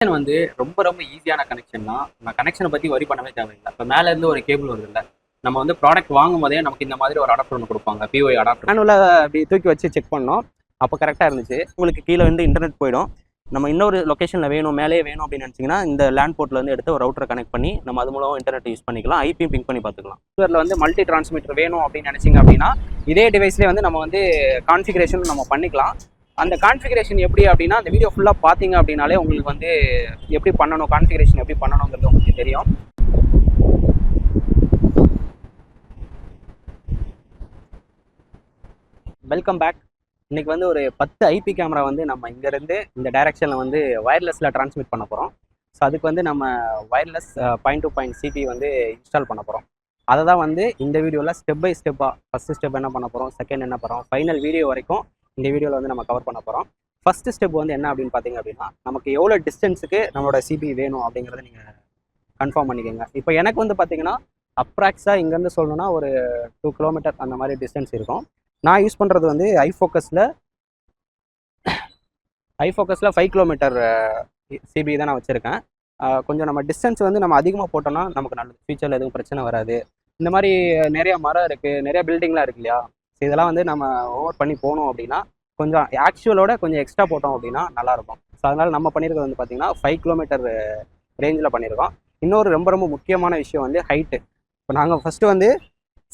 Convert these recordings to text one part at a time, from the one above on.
வந்து ரொம்ப ரொம்ப ஈஸியான கனெக்ஷன் தான். நான் கனெக்ஷனை பத்தி வரி பண்ணவே தேவையில்லை. இப்போ மேல இருந்து ஒரு கேபிள் வருது இல்ல, நம்ம வந்து ப்ராடக்ட் வாங்கும் போதே நமக்கு இந்த மாதிரி ஒரு அடாப்டர் ஒன்று கொடுப்பாங்க, பிஒய் அடாப்டர். மேனுவலா அப்படி தூக்கி வச்சு செக் பண்ணோம். அப்போ கரெக்டாக இருந்துச்சு. உங்களுக்கு கீழே வந்து இன்டர்நெட் போயிடும். நம்ம இன்னொரு லொக்கேஷனில் வேணும், மேலே வேணும் அப்படின்னு நினச்சிங்கன்னா இந்த லேண்ட் போர்ட்டில் வந்து எடுத்து ஒரு ரவுட்டரை கனெக்ட் பண்ணி நம்ம அது மூலம் இன்டர்நெட் யூஸ் பண்ணிக்கலாம். ஐபியும் பிங்க் பண்ணி பார்த்துக்கலாம். இதில் வந்து மல்டி டிரான்ஸ்மிட்டர் வேணும் அப்படின்னு நினச்சிங்க அப்படின்னா இதே டிவைஸ்லேயே வந்து நம்ம வந்து கான்ஃபிகரேஷன் நம்ம பண்ணிக்கலாம். அந்த கான்ஃபிகரேஷன் எப்படி அப்படின்னா அந்த வீடியோ ஃபுல்லாக பார்த்தீங்க அப்படின்னாலே உங்களுக்கு வந்து எப்படி பண்ணணும், கான்ஃபிகரேஷன் எப்படி பண்ணணுங்கிறது உங்களுக்கு தெரியும். Welcome back. இன்னைக்கு வந்து ஒரு 10 ஐபி கேமரா வந்து நம்ம இங்கேருந்து இந்த டைரக்ஷனில் வந்து வயர்லெஸில் ட்ரான்ஸ்மிட் பண்ண போகிறோம். ஸோ அதுக்கு வந்து நம்ம வயர்லெஸ் பாயிண்ட் டு பாயிண்ட் சிபி வந்து இன்ஸ்டால் பண்ண போகிறோம். அதை தான் வந்து இந்த வீடியோவில் ஸ்டெப் பை ஸ்டெப்பாக ஃபஸ்ட்டு ஸ்டெப் என்ன பண்ண போகிறோம், செகண்ட் என்ன பண்ணுறோம், ஃபைனல் வீடியோ வரைக்கும் இந்த வீடியோவில் வந்து நம்ம கவர் பண்ண போகிறோம். ஃபஸ்ட்டு ஸ்டெப் வந்து என்ன அப்படின்னு பார்த்தீங்க அப்படின்னா நமக்கு எவ்வளோ டிஸ்டன்ஸுக்கு நம்மளோட சிபி வேணும் அப்படிங்கிறத நீங்கள் கன்ஃபார்ம் பண்ணிக்கோங்க. இப்போ எனக்கு வந்து பார்த்தீங்கன்னா அப்ராக்ஸாக இங்கேருந்து சொல்லணும்னா ஒரு 2 கிலோமீட்டர் அந்த மாதிரி டிஸ்டன்ஸ் இருக்கும். நான் யூஸ் பண்ணுறது வந்து ஐஃபோக்கஸில் 5 கிலோமீட்டர் சிபி தான் நான் வச்சுருக்கேன். கொஞ்சம் நம்ம டிஸ்டன்ஸ் வந்து நம்ம அதிகமாக போட்டோம்னா நமக்கு நல்லது, ஃபியூச்சரில் எதுவும் பிரச்சனை வராது. இந்த மாதிரி நிறைய மரம் இருக்குது, நிறைய பில்டிங்லாம் இருக்கு இல்லையா, ஸோ இதெல்லாம் வந்து நம்ம ஓவர் பண்ணி போகணும் அப்படின்னா கொஞ்சம் ஆக்சுவலோட கொஞ்சம் எக்ஸ்ட்ரா போட்டோம் அப்படின்னா நல்லாயிருக்கும். ஸோ அதனால் நம்ம பண்ணியிருக்கிறது வந்து பார்த்திங்கன்னா 5 கிலோமீட்டர் ரேஞ்சில் பண்ணியிருக்கோம். இன்னொரு ரொம்ப ரொம்ப முக்கியமான விஷயம் வந்து ஹைட்டு. இப்போ நாங்கள் ஃபஸ்ட்டு வந்து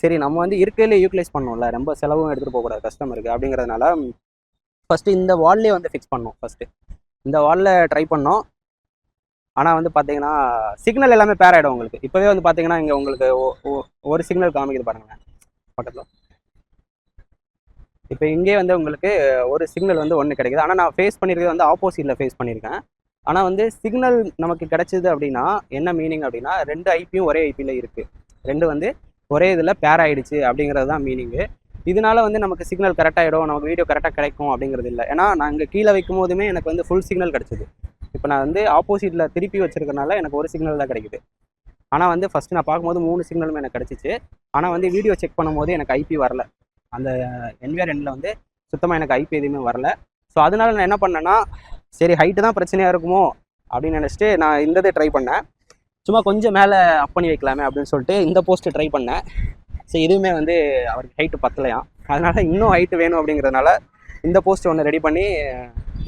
சரி நம்ம வந்து இருக்கையிலே யூட்டிலைஸ் பண்ணோம்ல, ரொம்ப செலவும் எடுத்துகிட்டு போகக்கூடாது கஸ்டமருக்கு அப்படிங்கிறதுனால ஃபஸ்ட்டு இந்த வால்லே வந்து ஃபிக்ஸ் பண்ணோம். ஃபஸ்ட்டு இந்த வாலில் ட்ரை பண்ணோம். ஆனால் வந்து பார்த்தீங்கன்னா சிக்னல் எல்லாமே பேர் ஆகிடும் உங்களுக்கு. இப்போவே வந்து பார்த்தீங்கன்னா இங்கே உங்களுக்கு ஒரு சிக்னல் காமிக்குது பாருங்களேன் பக்கத்தில். இப்போ இங்கே வந்து உங்களுக்கு ஒரு சிக்னல் வந்து ஒன்று கிடைக்குது. ஆனால் நான் ஃபேஸ் பண்ணியிருக்கிறது வந்து ஆப்போசிட்டில் ஃபேஸ் பண்ணியிருக்கேன். ஆனால் வந்து சிக்னல் நமக்கு கிடைச்சிது அப்படின்னா என்ன மீனிங் அப்படின்னா 2 ஐபியும் ஒரே ஐபியில் இருக்குது, 2 வந்து ஒரே இதில் பேர் ஆகிடுச்சு அப்படிங்கிறது தான் மீனிங்கு. இதனால வந்து நமக்கு சிக்னல் கரெக்டாகிடும், நமக்கு வீடியோ கரெக்டாக கிடைக்கும் அப்படிங்கிறது இல்லை. ஏன்னா நான் இங்கே கீழே வைக்கும் போதுமே எனக்கு வந்து ஃபுல் சிக்னல் கிடச்சிது. இப்போ நான் வந்து ஆப்போசிட்டில் திருப்பி வச்சிருக்கனால எனக்கு ஒரு சிக்னல் தான் கிடைக்குது. ஆனால் வந்து ஃபஸ்ட்டு நான் பார்க்கும்போது 3 சிக்னலுமே எனக்கு கிடச்சிச்சு. ஆனால் வந்து வீடியோ செக் பண்ணும்போது எனக்கு ஐபி வரல, அந்த என்விஆர் எண்டில் வந்து சுத்தமாக எனக்கு ஐபி எதுவுமே வரல. ஸோ அதனால நான் என்ன பண்ணேன்னா சரி ஹைட்டு தான் பிரச்சனையாக இருக்குமோ அப்படின்னு நினச்சிட்டு நான் இந்த இதை ட்ரை பண்ணேன். சும்மா கொஞ்சம் மேலே அப் பண்ணி வைக்கலாமே அப்படின்னு சொல்லிட்டு இந்த போஸ்ட்டு ட்ரை பண்ணேன். ஸோ இதுவுமே வந்து அவருக்கு ஹைட்டு பத்தலையாம். அதனால் இன்னும் ஹைட்டு வேணும் அப்படிங்கிறதுனால இந்த போஸ்ட் ஒன்று ரெடி பண்ணி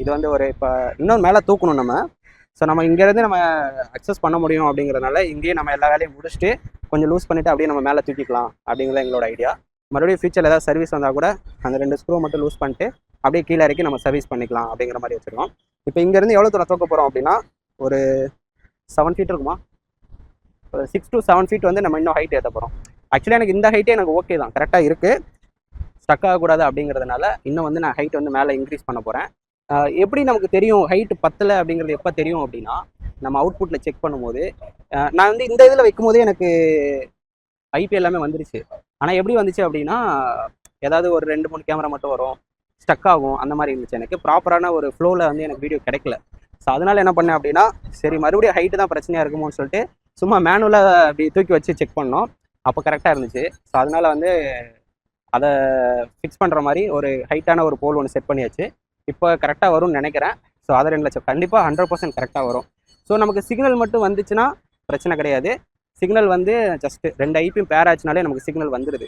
இது வந்து ஒரு இப்போ இன்னும் மேலே தூக்கணும் நம்ம. ஸோ நம்ம இங்கேருந்து நம்ம அக்சஸ் பண்ண முடியும் அப்படிங்கிறதுனால இங்கேயே நம்ம எல்லா வேலையும் முடிச்சுட்டு கொஞ்சம் லூஸ் பண்ணிவிட்டு அப்படியே நம்ம மேலே தூக்கிக்கலாம் அப்படிங்கிறது எங்களோட ஐடியா. மறுபடியும் ஃபியூச்சரில் ஏதாவது சர்வீஸ் வந்தால் கூட அந்த 2 ஸ்க்ரூ மட்டும் லூஸ் பண்ணிட்டு அப்படியே கீழே இறக்கி நம்ம சர்வீஸ் பண்ணிக்கலாம் அப்படிங்கிற மாதிரி வச்சுருக்கோம். இப்போ இங்கேருந்து எவ்வளோ தூரம் தூக்க போகிறோம் அப்படின்னா ஒரு 7 ஃபீட் இருக்குமா, ஒரு 6 to 7 ஃபீட் வந்து நம்ம இன்னும் ஹைட் ஏற்ற போகிறோம். ஆக்சுவலி எனக்கு இந்த ஹைட்டே எனக்கு ஓகே தான், கரெக்டாக இருக்குது, ஸ்டக் ஆகக்கூடாது அப்படிங்கிறதுனால இன்னும் வந்து நான் ஹைட் வந்து மேலே இன்க்ரீஸ் பண்ண போகிறேன். எப்படி நமக்கு தெரியும் ஹைட்டு பத்தலை அப்படிங்கிறது எப்போ தெரியும் அப்படின்னா நம்ம அவுட்புட்டில் செக் பண்ணும்போது நான் வந்து இந்த இதில் வைக்கும்போதே எனக்கு ஐபி எல்லாமே வந்துருச்சு. ஆனால் எப்படி வந்துச்சு அப்படின்னா ஏதாவது ஒரு 2-3 கேமரா மட்டும் வரும், ஸ்டக் ஆகும், அந்த மாதிரி இருந்துச்சு. எனக்கு ப்ராப்பரான ஒரு ஃப்ளோவில் வந்து எனக்கு வீடியோ கிடைக்கல. ஸோ அதனால் என்ன பண்ணேன் அப்படின்னா சரி மறுபடியும் ஹைட்டு தான் பிரச்சனையாக இருக்குமோன்னு சொல்லிட்டு சும்மா மேனுவலாக அப்படி தூக்கி வச்சு செக் பண்ணோம். அப்போ கரெக்டாக இருந்துச்சு. ஸோ அதனால் வந்து அதை ஃபிக்ஸ் பண்ணுற மாதிரி ஒரு ஹைட்டான ஒரு போல் ஒன்று செட் பண்ணியாச்சு. இப்போ கரெக்டாக வரும்னு நினைக்கிறேன். ஸோ அதை 2 லட்சம் கண்டிப்பாக 100% கரெக்டாக வரும். ஸோ நமக்கு சிக்னல் மட்டும் வந்துச்சுன்னா பிரச்சனை கிடையாது. சிக்னல் வந்து ஜஸ்ட்டு 2 ஐபியும் பேர் ஆச்சுனாலே நமக்கு சிக்னல் வந்துடுது.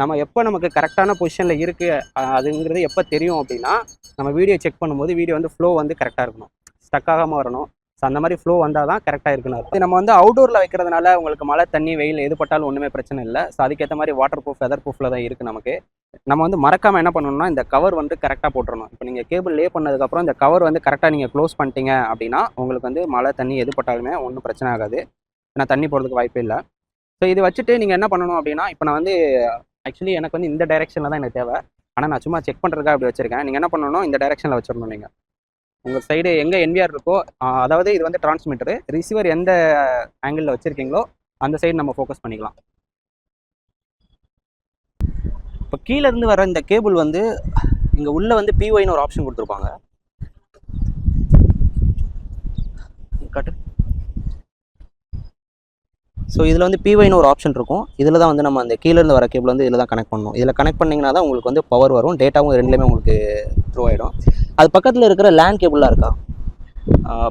நம்ம எப்போ நமக்கு கரெக்டான பொசிஷனில் இருக்குது அதுங்கிறது எப்போ தெரியும் அப்படின்னா நம்ம வீடியோ செக் பண்ணும்போது வீடியோ வந்து ஃப்ளோ வந்து கரெக்டாக இருக்கணும், ஸ்டக் ஆகாமல் வரணும். ஸோ அந்த மாதிரி ஃப்ளோ வந்தால் தான் கரெக்டாக இருக்குன்னு. நம்ம வந்து அவுட்டோரில் வைக்கிறதுனால உங்களுக்கு மழை தண்ணி வெயில் எது பட்டாலும் ஒன்றுமே பிரச்சனை இல்லை. ஸோ அதுக்கேற்ற மாதிரி வாட்டர் ப்ரூஃப் வெதர் ப்ரூஃபில் தான் இருக்குது நமக்கு. நம்ம வந்து மறக்காமல் என்ன பண்ணணும்னா இந்த கவர் வந்து கரெக்டாக போட்டுடணும். இப்போ நீங்கள் கேபிள் லே பண்ணதுக்கப்புறம் இந்த கவர் வந்து கரெக்டாக நீங்கள் க்ளோஸ் பண்ணிட்டீங்க அப்படின்னா உங்களுக்கு வந்து மழை தண்ணி எது பட்டாலுமே ஒன்றும் பிரச்சனை ஆகாது, ஏன்னா தண்ணி போகிறதுக்கு வாய்ப்பே இல்லை. ஸோ இது வச்சுட்டு நீங்கள் என்ன பண்ணணும் அப்படின்னா இப்போ நான் வந்து ஆக்சுவலி எனக்கு வந்து இந்த டைரெக்ஷனில் தான் எனக்கு தேவை, ஆனால் நான் சும்மா செக் பண்ணுறதுக்காக அப்படி வச்சுருக்கேன். நீங்கள் என்ன பண்ணணும் இந்த டைரெக்ஷனில் வச்சிடணும். நீங்கள் உங்கள் சைடு எங்கே என்விஆர் இருக்கோ, அதாவது இது வந்து டிரான்ஸ்மிட்டரு, ரிசீவர் எந்த ஆங்கிளில் வச்சுருக்கீங்களோ அந்த சைடு நம்ம ஃபோக்கஸ் பண்ணிக்கலாம். இப்போ கீழேருந்து வர இந்த கேபிள் வந்து இங்கே உள்ளே வந்து பிஒய்னு ஒரு ஆப்ஷன் கொடுத்துருப்பாங்க. கட்டு. ஸோ இதில் வந்து பிஒய்னு ஒரு ஆப்ஷன் இருக்கும். இதில் தான் வந்து நம்ம அந்த கீழேருந்து வர கேபிள் வந்து இதில் தான் கனெக்ட் பண்ணணும். இதில் கனெக்ட் பண்ணிங்கன்னா தான் உங்களுக்கு வந்து பவர் வரும், டேட்டாவும் 2லேயுமே உங்களுக்கு த்ரூ ஆகிடும். அது பக்கத்தில் இருக்கிற லேண்ட் கேபிளாக இருக்கா,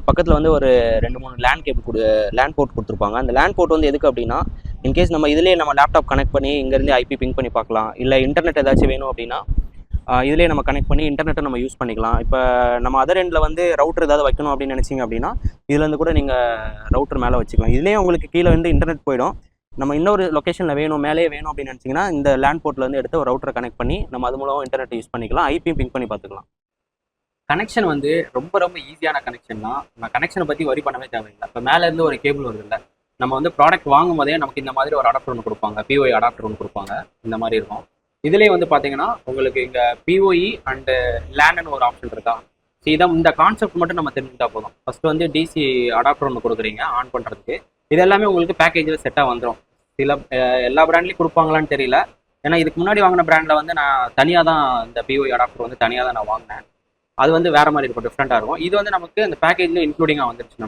பக்கத்தில் வந்து ஒரு 2-3 லேண்ட் போர்ட் கொடுத்துருப்பாங்க. அந்த லேண்ட் போர்ட் வந்து எதுக்கு அப்படின்னா, இன்கேஸ் நம்ம இதிலே நம்ம லேப்டாப் கனெக்ட் பண்ணி இங்கேருந்து ஐபி பிங் பண்ணி பார்க்கலாம். இல்லை இன்டர்நெட் ஏதாச்சும் வேணும் அப்படின்னா இதிலே நம்ம கனெக்ட் பண்ணி இன்டர்நெட்டை நம்ம யூஸ் பண்ணிக்கலாம். இப்போ நம்ம அதர் எண்டில் வந்து ரவுட்டர் ஏதாவது வைக்கணும் அப்படின்னு நினச்சிங்க அப்படின்னா இதுலேருந்து கூட நீங்கள் ரவுட்டர் மேலே வச்சுக்கலாம். இதுலேயே உங்களுக்கு கீழே வந்து இன்டர்நெட் போயிடும். நம்ம இன்னொரு லொக்கேஷனில் மேலே வேணும் அப்படின்னு நினச்சிங்கன்னா இந்த லேண்ட் போர்ட்டில் வந்து எடுத்து ஒரு ரவுட்டரை கனெக்ட் பண்ணி நம்ம அது மூலம் இன்டர்நெட் யூஸ் பண்ணிக்கலாம். ஐபியும் பிங் பண்ணி பார்த்துக்கலாம். கனெக்ஷன் வந்து ரொம்ப ரொம்ப ஈஸியான கனெக்ஷன் தான். நான் கனெக்ஷனை பற்றி வரி பண்ணவே தேவையில்லை. இப்போ மேலேருந்து ஒரு கேபிள் வருது இல்லை, நம்ம வந்து ப்ராடக்ட் வாங்கும் போதே நமக்கு இந்த மாதிரி ஒரு அடாப்டர் ஒன்று கொடுப்பாங்க, பிஓஇ அடாப்டர் ஒன்று கொடுப்பாங்க. இந்த மாதிரி இருக்கும். இதுலேயே வந்து பார்த்தீங்கன்னா உங்களுக்கு இங்கே பிஓஇ அண்டு லேண்ட்னு ஒரு ஆப்ஷன் இருக்கா. ஸோ இந்த கான்செப்ட் மட்டும் நம்ம தெரிஞ்சுட்டா போதும். ஃபஸ்ட்டு வந்து டிசி அடாப்டர் ஒன்று கொடுக்குறீங்க ஆன் பண்ணுறதுக்கு. இது எல்லாமே உங்களுக்கு பேக்கேஜில் செட்டாக வந்துடும். சில எல்லா பிராண்ட்லேயும் கொடுப்பாங்களான்னு தெரியல. ஏன்னா இதுக்கு முன்னாடி வாங்கின பிராண்டில் வந்து நான் தனியாக தான் இந்த பிஓஇ அடாப்டர் வந்து தனியாக தான் நான் வாங்கினேன். அது வந்து வேறு மாதிரி இருக்கும், டிஃப்ரெண்ட்டாக இருக்கும். இது வந்து நமக்கு அந்த பேக்கேஜில் இன்க்ளூடிங்காக வந்துருச்சு.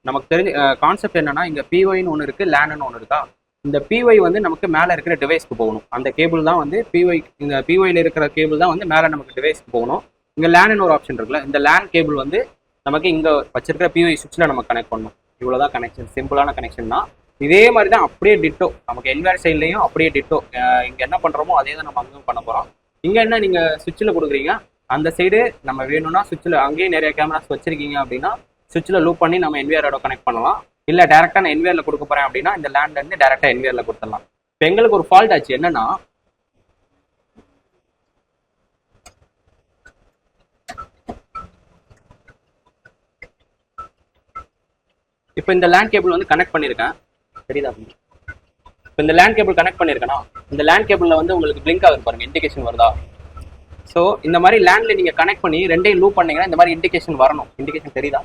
நமக்கு தெரிஞ்ச கான்செப்ட் என்னன்னா, இங்கே பிஒய்னு ஒன்று இருக்குது, லேண்ட்னு ஒன்று இருக்கா. இந்த பிஒய் வந்து நமக்கு மேலே இருக்கிற டிவைஸ்க்கு போகணும். அந்த கேபிள் தான் வந்து பிஒய், இந்த பிஒயில் இருக்கிற கேபிள் தான் வந்து மேலே நமக்கு டிவைஸ்க்கு போகணும். இங்கே லேண்ட்னு ஒரு ஆப்ஷன் இருக்குல்ல, இந்த லேண்ட் கேபிள் வந்து நமக்கு இங்கே வச்சிருக்கிற பிஒய் சுவிட்சில் நம்ம கனெக்ட் பண்ணணும். இவ்வளோதான் கனெக்ஷன், சிம்பிளான கனெக்ஷன் தான். இதே மாதிரி தான் அப்படியே டிட்டோ நமக்கு என்வேர் சைட்லையும் அப்படியே டிட்டோ. இங்கே என்ன பண்ணுறோமோ அதே தான் நம்ம அங்கேயும் பண்ண போகிறோம். இங்கே என்ன நீங்கள் சுவிட்சில் கொடுக்குறீங்க, அந்த சைடு நம்ம வேணும்னா சுவிட்சில் அங்கேயும் நிறைய கேமராஸ் வச்சிருக்கீங்க அப்படின்னா சுவிட்சில் லூப் பண்ணி நம்ம என்விஆரோட கனெக்ட் பண்ணலாம். இல்லை டேரெக்டாக நான் என்விஆரில் கொடுக்க போகிறேன் அப்படின்னா இந்த லேண்ட்லேருந்து டேரெக்டாக என்விஆரில் கொடுத்துடலாம். இப்போ எங்களுக்கு ஒரு ஃபால்ட் ஆச்சு என்னன்னா, இப்போ இந்த லேண்ட் கேபிள் வந்து கனெக்ட் பண்ணியிருக்கேன், தெரியுதா? இப்போ இந்த லேண்ட் கேபிள் கனெக்ட் பண்ணியிருக்கேன்னா இந்த லேண்ட் கேபிளில் வந்து உங்களுக்கு பிளிங்க் ஆகுது பாருங்க, இண்டிகேஷன் வருதா? ஸோ இந்த மாதிரி லேண்டில் நீங்கள் கனெக்ட் பண்ணி ரெண்டையும் லூப் பண்ணீங்கன்னா இந்த மாதிரி இண்டிகேஷன் வரணும். இண்டிகேஷன் தெரியுதா?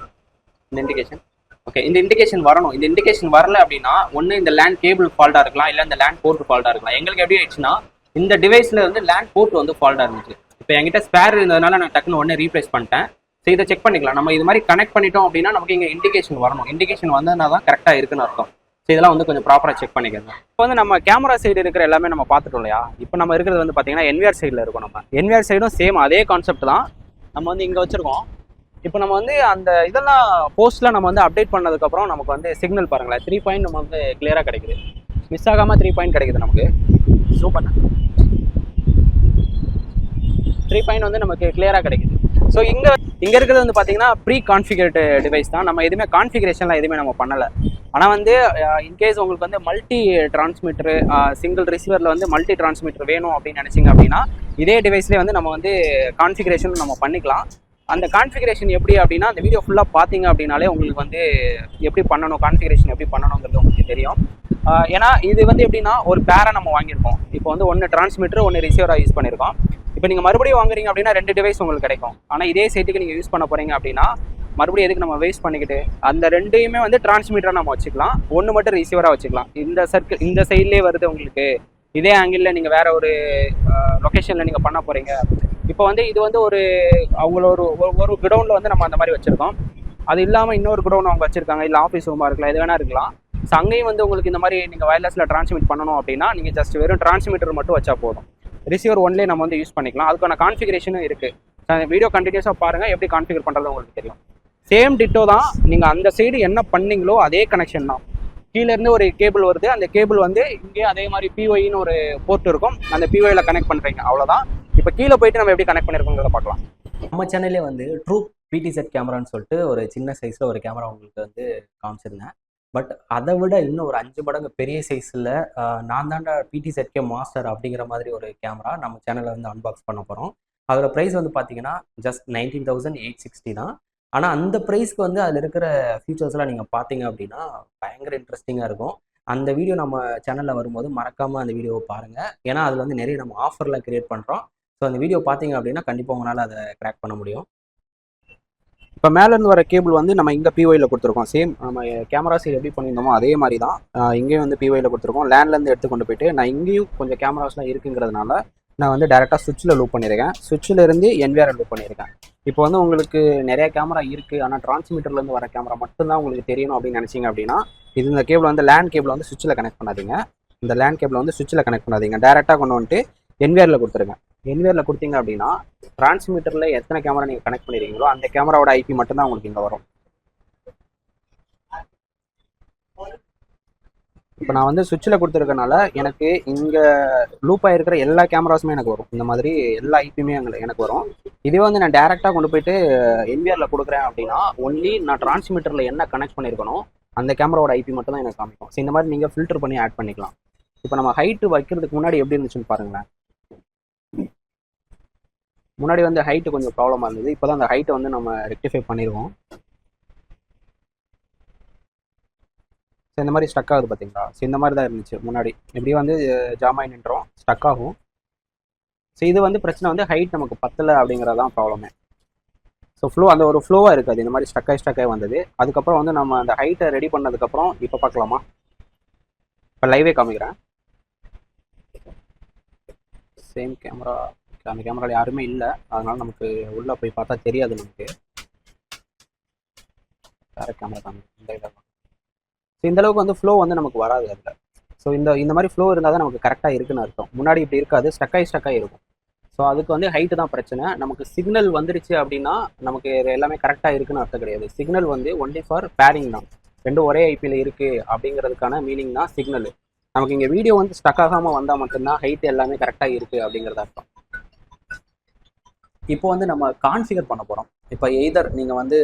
இந்த இண்டிகேஷன் ஓகே, இந்த இண்டிகேஷன் வரணும். இந்த இண்டிகேஷன் வரல அப்படின்னா ஒன்று இந்த லேண்ட் கேபிள் ஃபால்ட்டாக இருக்கலாம், இல்லை இந்த லேண்ட் போர்ட் ஃபால்ட்டாக இருக்கலாம். எங்களுக்கு எப்படி ஆயிடுச்சுன்னா இந்த டிவைஸில் வந்து லேண்ட் போர்ட் வந்து ஃபால்ட்டாக இருந்துச்சு. இப்போ என்கிட்ட ஸ்பேர் இருந்ததுனால நான் டக்குன்னு ஒன்று ரீப்ளேஸ் பண்ணிட்டேன். ஸோ இதை செக் பண்ணிக்கலாம். நம்ம இது மாதிரி கனெக்ட் பண்ணிட்டோம் அப்படின்னா நமக்கு இங்கே இண்டிகேஷன் வரணும். இண்டிகேஷன் வந்ததுனா தான் கரெக்டாக இருக்குன்னு அர்த்தம். ஸோ இதெல்லாம் வந்து கொஞ்சம் ப்ராப்பராக செக் பண்ணிக்கணும். இப்போ வந்து நம்ம கேமரா சைடு இருக்கிற எல்லாமே நம்ம பார்த்துட்டோம் இல்லையா? இப்போ நம்ம இருக்கிறது வந்து பார்த்தீங்கன்னா என்விஆர் சைடில் இருக்கும். நம்ம என்விஆர் சைடும் சேம் அதே கான்செப்ட் தான் நம்ம வந்து இங்கே வச்சுருக்கோம். இப்போ நம்ம வந்து அந்த இதெல்லாம் போஸ்ட்டில் நம்ம வந்து அப்டேட் பண்ணதுக்கப்புறம் நமக்கு வந்து சிக்னல் பாருங்களேன், 3 பாயிண்ட் நம்ம வந்து கிளியராக கிடைக்குது. மிஸ் ஆகாமல் 3 பாயிண்ட் கிடைக்குது நமக்கு. ஸோ பண்ண 3 பாயிண்ட் வந்து நமக்கு கிளியராக கிடைக்குது. ஸோ இங்கே இருக்கிறது வந்து பார்த்தீங்கன்னா ப்ரீ கான்ஃபிகரேட் டிவைஸ் தான். நம்ம எதுவுமே கான்ஃபிகரேஷன்லாம் எதுவுமே நம்ம பண்ணலை. ஆனால் வந்து இன்கேஸ் உங்களுக்கு வந்து மல்டி டிரான்ஸ்மிட்டரு, சிங்கிள் ரிசீவரில் வந்து மல்டி டிரான்ஸ்மிட்டர் வேணும் அப்படின்னு நினச்சிங்க அப்படின்னா இதே டிவைஸ்லேயே வந்து நம்ம வந்து கான்ஃபிகரேஷன் நம்ம பண்ணிக்கலாம். அந்த கான்ஃபிகரேஷன் எப்படி அப்படின்னா அந்த வீடியோ ஃபுல்லாக பார்த்தீங்க அப்படின்னாலே உங்களுக்கு வந்து எப்படி பண்ணணும், கான்ஃபிகரேஷன் எப்படி பண்ணணுங்கிறது உங்களுக்கு தெரியும். ஏன்னா இது வந்து எப்படின்னா ஒரு பேரை நம்ம வாங்கியிருக்கோம். இப்போ வந்து ஒன்று டிரான்ஸ்மிட்டர் ஒன்று ரிசீவராக யூஸ் பண்ணியிருக்கோம். இப்போ நீங்கள் மறுபடியும் வாங்குறீங்க அப்படின்னா 2 டிவைஸ் உங்களுக்கு கிடைக்கும். ஆனால் இதே சைட்டுக்கு நீங்கள் யூஸ் பண்ண போகிறீங்க அப்படின்னா மறுபடியும் எதுக்கு நம்ம வேஸ்ட் பண்ணிக்கிட்டு அந்த 2யுமே வந்து டிரான்ஸ்மிட்டராக நம்ம வச்சுக்கலாம், ஒன்று மட்டும் ரிசீவராக வச்சுக்கலாம். இந்த சர்க்கிள் இந்த சைட்லேயே வருது உங்களுக்கு, இதே ஆங்கிளில் நீங்கள் வேறு ஒரு லொக்கேஷனில் நீங்கள் பண்ண போகிறீங்க. இப்போ வந்து இது வந்து அவங்களோட ஒரு குடவுனில் வந்து நம்ம அந்த மாதிரி வச்சுருக்கோம். அது இல்லாமல் இன்னொரு குடவுன் அவங்க வச்சுருக்காங்க, இல்லை ஆஃபீஸ் ரூமாக இருக்கலாம், எது வேணா இருக்கலாம். ஸோ அங்கேயும் வந்து உங்களுக்கு இந்த மாதிரி நீங்கள் வயர்லெஸில் டிரான்ஸ்மிட் பண்ணணும் அப்படின்னா நீங்கள் ஜஸ்ட் வெறும் டிரான்ஸ்மிட்டர் மட்டும் வச்சா போதும். ரிசீவர் ஒன்லேயே நம்ம வந்து யூஸ் பண்ணிக்கலாம். அதுக்கான கான்ஃபிகரேஷனும் இருக்குது. வீடியோ கண்டினியூஸாக பாருங்கள், எப்படி கான்ஃபிகர் பண்ணுறது உங்களுக்கு தெரியும். சேம் டிட்டோ தான். நீங்கள் அந்த சைடு என்ன பண்ணீங்களோ அதே கனெக்ஷன் தான். கீழேருந்து ஒரு கேபிள் வருது, அந்த கேபிள் வந்து இங்கே அதே மாதிரி பிஒய்னு ஒரு போர்ட் இருக்கும், அந்த பிஒயில் கனெக்ட் பண்ணுறீங்க, அவ்வளோதான். இப்போ கீழே போயிட்டு நம்ம எப்படி கனெக்ட் பண்ணியிருக்கோங்கிறத பார்க்கலாம். நம்ம சேனல்லே வந்து ட்ரூ பிடிசெட் கேமரான்னு சொல்லிட்டு ஒரு சின்ன சைஸில் ஒரு கேமரா உங்களுக்கு வந்து காமிச்சிருந்தேன். பட் அதை விட இன்னும் ஒரு 5 மடங்கு பெரிய சைஸில் நான் தாண்டா பிடிசெட்கே மாஸ்டர் அப்படிங்கிற மாதிரி ஒரு கேமரா நம்ம சேனலில் வந்து அன்பாக்ஸ் பண்ண போகிறோம். அதோட ப்ரைஸ் வந்து பார்த்தீங்கன்னா ஜஸ்ட் 19,860 தான். ஆனால் அந்த ப்ரைஸ்க்கு வந்து அதில் இருக்கிற ஃபீச்சர்ஸ்லாம் நீங்கள் பார்த்தீங்க அப்படின்னா பயங்கர இன்ட்ரெஸ்டிங்காக இருக்கும். அந்த வீடியோ நம்ம சேனலில் வரும்போது மறக்காமல் அந்த வீடியோவை பாருங்கள். ஏன்னா அதில் வந்து நிறைய நம்ம ஆஃபர்லாம் க்ரியேட் பண்ணுறோம். ஸோ அந்த வீடியோ பார்த்தீங்க அப்படின்னா கண்டிப்பாக உங்களால் அதை கிராக் பண்ண முடியும். இப்போ மேலேருந்து வர கேபிள் வந்து நம்ம இங்கே பிஒயில் கொடுத்துருக்கோம். சேம் நம்ம கேமரா சைடு எப்படி பண்ணியிருந்தோமோ அதே மாதிரி தான் இங்கேயும் வந்து பிஒயில் கொடுத்துருக்கோம். லேண்ட்லேருந்து எடுத்து கொண்டு போயிட்டு நான் இங்கேயும் கொஞ்சம் கேமராஸ்லாம் இருக்குங்கிறதுனால நான் வந்து டேரெக்டாக சுவிட்சில் லூப் பண்ணியிருக்கேன். சுவிட்சில் இருந்து என்விஆர் லூப் பண்ணியிருக்கேன். இப்போ வந்து உங்களுக்கு நிறைய கேமரா இருக்குது, ஆனால் டிரான்ஸ்மிட்டர்லேருந்து வர கேமரா மட்டும்தான் உங்களுக்கு தெரியணும் அப்படின்னு நினச்சிங்க அப்படின்னா இந்த கேபிள் வந்து லேண்ட் கேபிள் வந்து சுவிட்சில் கனெக்ட் பண்ணாதீங்க. இந்த லேண்ட் கேபிள் வந்து சுவிட்சில் கனெக்ட் பண்ணாதீங்க, டேரெக்டாக கொண்டு வந்துட்டு என்விஆரில் கொடுத்துருங்க. என்விஆரில் கொடுத்தீங்க அப்படின்னா டிரான்ஸ்மிட்டரில் எத்தனை கேமரா நீங்கள் கனெக்ட் பண்ணிருக்கீங்களோ அந்த கேமராவோட ஐபி மட்டும்தான் உங்களுக்கு இங்கே வரும். இப்போ நான் வந்து சுவிட்சில் கொடுத்துருக்கனால எனக்கு இங்கே லூப் ஆகிருக்கிற எல்லா கேமராஸுமே எனக்கு வரும். இந்த மாதிரி எல்லா ஐபியுமே எனக்கு வரும். இதுவே வந்து நான் டேரெக்டாக கொண்டு போயிட்டு என்விஆரில் கொடுக்குறேன் அப்படின்னா ஒன்லி நான் டிரான்ஸ்மிட்டரில் என்ன கனெக்ட் பண்ணியிருக்கணும் அந்த கேமராவோட ஐபி மட்டும் தான் எனக்கு காமிக்கும். ஸோ இந்த மாதிரி நீங்கள் ஃபில்டர் பண்ணி ஆட் பண்ணிக்கலாம். இப்போ நம்ம ஹைட்டு வைக்கிறதுக்கு முன்னாடி எப்படி இருந்துச்சுன்னு பாருங்களேன். முன்னாடி வந்து ஹைட்டு கொஞ்சம் ப்ராப்ளமாக இருந்தது. இப்போ தான் அந்த ஹைட்டை வந்து நம்ம ரெக்டிஃபை பண்ணிடுவோம். ஸோ இந்த மாதிரி ஸ்டக் ஆகுது பார்த்தீங்களா. ஸோ இந்த மாதிரி தான் இருந்துச்சு முன்னாடி. இப்படியே வந்து ஜாமாய் நின்றோம், ஸ்டக் ஆகும். ஸோ இது வந்து பிரச்சனை வந்து ஹைட் நமக்கு பத்தலை அப்படிங்கிறதான் ப்ராப்ளமே. ஸோ அந்த ஒரு ஃப்ளோவாக இருக்காது. இந்த மாதிரி ஸ்டக்காகி வந்தது. அதுக்கப்புறம் வந்து நம்ம அந்த ஹைட்டை ரெடி பண்ணதுக்கப்புறம் இப்போ பார்க்கலாமா. இப்போ லைவே காமிக்கிறேன். சேம் கேமரா, அந்த கேமராவில் யாருமே இல்லை, அதனால நமக்கு உள்ளே போய் பார்த்தா தெரியாது. நமக்கு வேறு கேமரா காமிக்கிறேன். இந்த இதை ஸோ இந்தளவுக்கு வந்து ஃப்ளோ வந்து நமக்கு வராது அதில். ஸோ இந்த மாதிரி ஃப்ளோ இருந்தால் தான் நமக்கு கரெக்டாக இருக்குன்னு அர்த்தம். முன்னாடி இப்படி இருக்காது, ஸ்டக்காகி இருக்கும். ஸோ அதுக்கு வந்து ஹைட்டு தான் பிரச்சனை. நமக்கு சிக்னல் வந்துடுச்சு அப்படின்னா நமக்கு எல்லாமே கரெக்டாக இருக்குன்னு அர்த்தம் கிடையாது. சிக்னல் வந்து ஒன்லி ஃபார் பேரிங் தான். ரெண்டும் ஒரே ஐபியில் இருக்குது அப்படிங்கிறதுக்கான மீனிங் தான் சிக்னல். நமக்கு இங்கே வீடியோ வந்து ஸ்டக் ஆகாமல் வந்தால் மட்டும்தான் ஹைட் எல்லாமே கரெக்டாக இருக்குது அப்படிங்கிறது அர்த்தம். இப்போ வந்து நம்ம கான்ஃபிகர் பண்ண போகிறோம். இப்போ எய்தர் நீங்கள் வந்து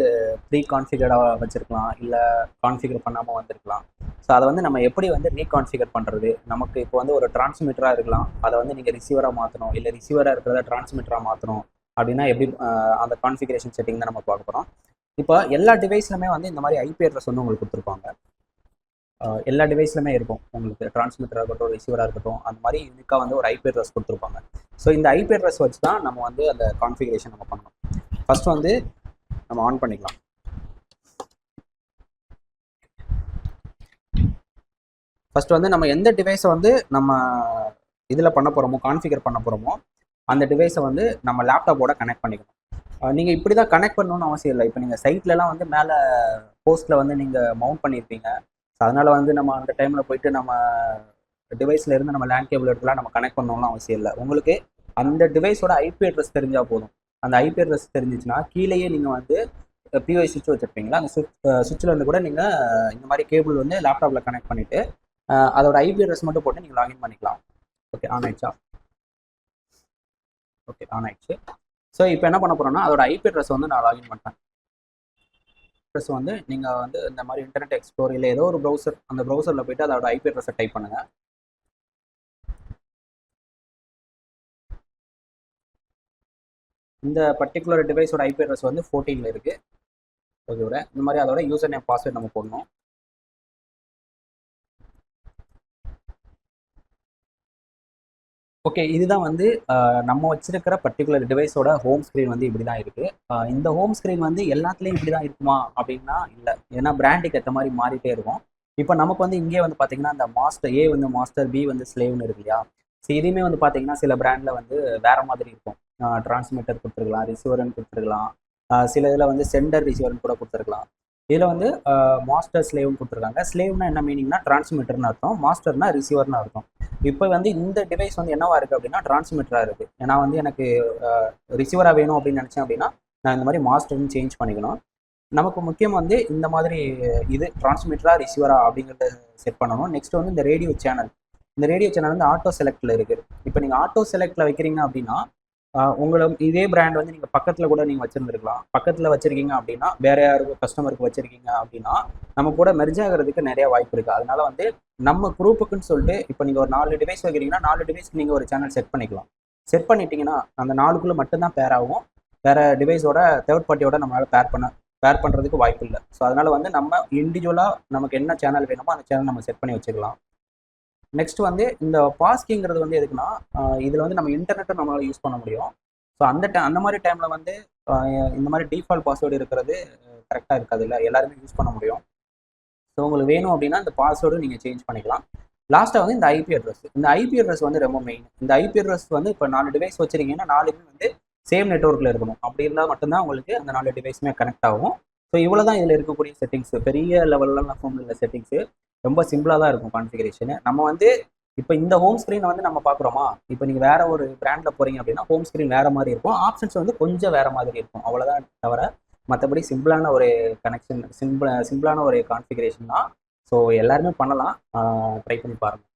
ப்ரீ கான்ஃபிகர்டாக வச்சுருக்கலாம், இல்லை கான்ஃபிகர் பண்ணாமல் வந்திருக்கலாம். ஸோ அதை வந்து நம்ம எப்படி வந்து ரீகான்ஃபிகர் பண்ணுறது. நமக்கு இப்போ வந்து ஒரு டிரான்ஸ்மிட்டராக இருக்கலாம், அதை வந்து நீங்கள் ரிசீவராக மாற்றணும், இல்லை ரிசீவராக இருக்கிறத டிரான்ஸ்மிட்டராக மாற்றணும் அப்படின்னா எப்படி அந்த கான்ஃபிகரேஷன் செட்டிங் தான் நம்ம பார்க்க போகிறோம். இப்போ எல்லா டிவைஸ்லுமே வந்து இந்த மாதிரி ஐபி அட்ரஸ் வந்து உங்களுக்கு கொடுத்துருப்பாங்க. எல்லா டிவைஸ்லுமே இருக்கும். உங்களுக்கு டிரான்ஸ்மிட்டராக இருக்கட்டும், ரிசீவராக இருக்கட்டும், அந்த மாதிரி யூனிக்காக வந்து ஒரு ஐபி அட்ரஸ் கொடுத்துருப்பாங்க. ஸோ இந்த ஐபி அட்ரஸ் வச்சு தான் நம்ம வந்து அந்த கான்ஃபிகரேஷன் நம்ம பண்ணணும். ஃபர்ஸ்ட் வந்து நம்ம ஆன் பண்ணிக்கலாம். ஃபர்ஸ்ட் வந்து நம்ம எந்த டிவைஸை வந்து நம்ம இதில் பண்ண போகிறோமோ, கான்ஃபிகர் பண்ண போகிறோமோ, அந்த டிவைஸை வந்து நம்ம லேப்டாப்போட கனெக்ட் பண்ணிக்கணும். நீங்கள் இப்படி தான் கனெக்ட் பண்ணணும்னு அவசியம் இல்லை. இப்போ நீங்கள் சைட்லலாம் வந்து மேலே போஸ்ட்டில் வந்து நீங்கள் மவுண்ட் பண்ணியிருப்பீங்க. ஸோ அதனால் வந்து நம்ம அந்த டைமில் போயிட்டு நம்ம டிவைஸில் இருந்து நம்ம லேண்ட் கேபிள் எடுத்துலாம் நம்ம கனெக்ட் பண்ணணும்னு அவசியம் இல்லை. உங்களுக்கு அந்த டிவைஸோட ஐபி அட்ரஸ் தெரிஞ்சால் போதும். அந்த ஐபி அட்ரஸ் தெரிஞ்சிச்சுன்னா கீழேயே நீங்கள் வந்து பிஓஐ சுவிட்ச் வச்சுருப்பீங்களா, அந்த சுவிட்சில் இருந்து கூட நீங்கள் இந்த மாதிரி கேபிள் வந்து லேப்டாப்பில் கனெக்ட் பண்ணிவிட்டு அதோட ஐபி அட்ரஸ் மட்டும் போட்டு நீங்கள் லாகின் பண்ணிக்கலாம். ஓகே, ஆன் ஆயிடுச்சா? ஓகே, ஆன் ஆயிடுச்சு. ஸோ இப்போ என்ன பண்ண போகிறோம்னா அதோட ஐபி அட்ரஸ் வந்து நான் லாகின் பண்ணிட்டேன். அட்ரஸ் வந்து நீங்கள் வந்து இந்த மாதிரி இன்டர்நெட் எக்ஸ்ப்ளோர் இல்லை ஏதோ ஒரு ப்ரௌசர், அந்த ப்ரௌசரில் போய்ட்டு அதோட ஐபி அட்ரஸை டைப் பண்ணுங்கள். இந்த பர்டிகுலர் டிவைஸோட ஐபி அட்ரஸ் வந்து 14ல் இருக்குது. ஓகே, இந்த மாதிரி அதோட யூசர் நேம் பாஸ்வேர்ட் நம்ம போடணும். ஓகே, இதுதான் வந்து நம்ம வச்சிருக்கிற பர்டிகுலர் டிவைஸோட ஹோம் ஸ்க்ரீன் வந்து இப்படி தான் இருக்குது. இந்த ஹோம் ஸ்க்ரீன் வந்து எல்லாத்துலேயும் இப்படி தான் இருக்குமா அப்படின்னா இல்லை. ஏன்னா பிராண்டுக்கு ஏற்ற மாதிரி மாறிட்டே இருக்கும். இப்போ நமக்கு வந்து இங்கே வந்து பார்த்தீங்கன்னா இந்த மாஸ்டர், ஏ வந்து மாஸ்டர், பி வந்து ஸ்லேவ்னு இருக்கு இல்லையா. ஸோ இதுவுமே வந்து பார்த்தீங்கன்னா சில பிராண்டில் வந்து வேறு மாதிரி இருக்கும். டிரான்ஸ்மிட்டர் கொடுத்துருக்கலாம், ரிசீவர்னு கொடுத்துருக்கலாம், சில இதில் வந்து சென்டர் ரிசீவர்னு கூட கொடுத்துருக்கலாம். இதில் வந்து மாஸ்டர் ஸ்லேவ்னு கொடுத்துருக்காங்க. ஸ்லேவ்னா என்ன மீனிங்னா டிரான்ஸ்மிட்டர்னு அர்த்தம், மாஸ்டர்னா ரிசீவர்னு அர்த்தம். இப்போ வந்து இந்த டிவைஸ் வந்து என்னவா இருக்குது அப்படின்னா டிரான்ஸ்மிட்டராக இருக்குது. ஏன்னா வந்து எனக்கு ரிசீவராக வேணும் அப்படின்னு நினச்சேன் அப்படின்னா நான் இந்த மாதிரி மாஸ்டர்னு சேஞ்ச் பண்ணிக்கணும். நமக்கு முக்கியம் வந்து இந்த மாதிரி இது டிரான்ஸ்மிட்டராக ரிசீவரா அப்படிங்கிறத செட் பண்ணணும். நெக்ஸ்ட் வந்து இந்த ரேடியோ சேனல், இந்த ரேடியோ சேனல் வந்து ஆட்டோ செலக்டில் இருக்குது. இப்போ நீங்கள் ஆட்டோ செலக்டில் வைக்கிறீங்க அப்படின்னா உங்களை இதே பிராண்ட் வந்து நீங்கள் பக்கத்தில் கூட நீங்கள் வச்சுருந்துருக்கலாம். பக்கத்தில் வச்சுருக்கீங்க அப்படின்னா வேறு யாருக்கும் கஸ்டமருக்கு வச்சுருக்கீங்க அப்படின்னா நம்ம கூட மெர்ஜ் ஆகிறதுக்கு நிறைய வாய்ப்பு இருக்குது. அதனால வந்து நம்ம குரூப்புக்குன்னு சொல்லிட்டு இப்போ நீங்கள் ஒரு 4 டிவைஸ் வைக்கிறீங்கன்னா 4 டிவைஸ்க்கு நீங்கள் ஒரு சேனல் செட் பண்ணிக்கலாம். செட் பண்ணிட்டீங்கன்னா அந்த 4க்குள்ளே மட்டும்தான் பேர் ஆகும். வேறு டிவைஸோட தேர்ட் பார்ட்டியோட நம்மளால் பேர் பண்ணுறதுக்கு வாய்ப்பு இல்லை. ஸோ அதனால் வந்து நம்ம இண்டிவிஜுவலாக நமக்கு என்ன சேனல் வேணுமோ அந்த சேனல் நம்ம செட் பண்ணி வச்சுக்கலாம். நெக்ஸ்ட் வந்து இந்த பாஸ்கிங்கிறது வந்து எதுக்குன்னா இதில் வந்து நம்ம இன்டர்நெட்டை நம்மளால் யூஸ் பண்ண முடியும். ஸோ அந்த மாதிரி டைமில் வந்து இந்த மாதிரி டிஃபால்ட் பாஸ்வேர்டு இருக்கிறது கரெக்டாக இருக்காது, இல்லை எல்லாருமே யூஸ் பண்ண முடியும். ஸோ உங்களுக்கு வேணும் அப்படின்னா இந்த பாஸ்வேர்டு நீங்கள் சேஞ்ச் பண்ணிக்கலாம். லாஸ்ட்டாக வந்து இந்த ஐபி அட்ரஸ், இந்த ஐபி அட்ரஸ் வந்து ரொம்ப மெயின். இந்த ஐபி அட்ரஸ் வந்து இப்போ 4 டிவைஸ் வச்சுருக்கீங்கன்னா 4மே வந்து சேம் நெட்ஒர்க்கில் இருக்கணும். அப்படி இருந்தால் மட்டும்தான் உங்களுக்கு அந்த 4 டிவைஸுமே கனெக்ட் ஆகும். ஸோ இவ்வளோ தான் இதில் இருக்கக்கூடிய செட்டிங்ஸ். பெரிய லெவல்லாம் ஃபோன் இல்லை செட்டிங்ஸு, ரொம்ப சிம்பிளாக தான் இருக்கும் கான்ஃபிகரேஷனு. நம்ம வந்து இப்போ இந்த ஹோம் ஸ்க்ரீனை வந்து நம்ம பார்க்குறோமா, இப்போ நீங்கள் வேற ஒரு பிராண்டில் போகிறீங்க அப்படின்னா ஹோம் ஸ்க்ரீன் வேற மாதிரி இருக்கும், ஆப்ஷன்ஸ் வந்து கொஞ்சம் வேற மாதிரி இருக்கும், அவ்வளோதான் தவிர மற்றபடி சிம்பிளான ஒரு கனெக்ஷன், சிம்பிளான ஒரு கான்ஃபிகரேஷன் தான். ஸோ எல்லாருமே பண்ணலாம், ட்ரை பண்ணி பாருங்கள்.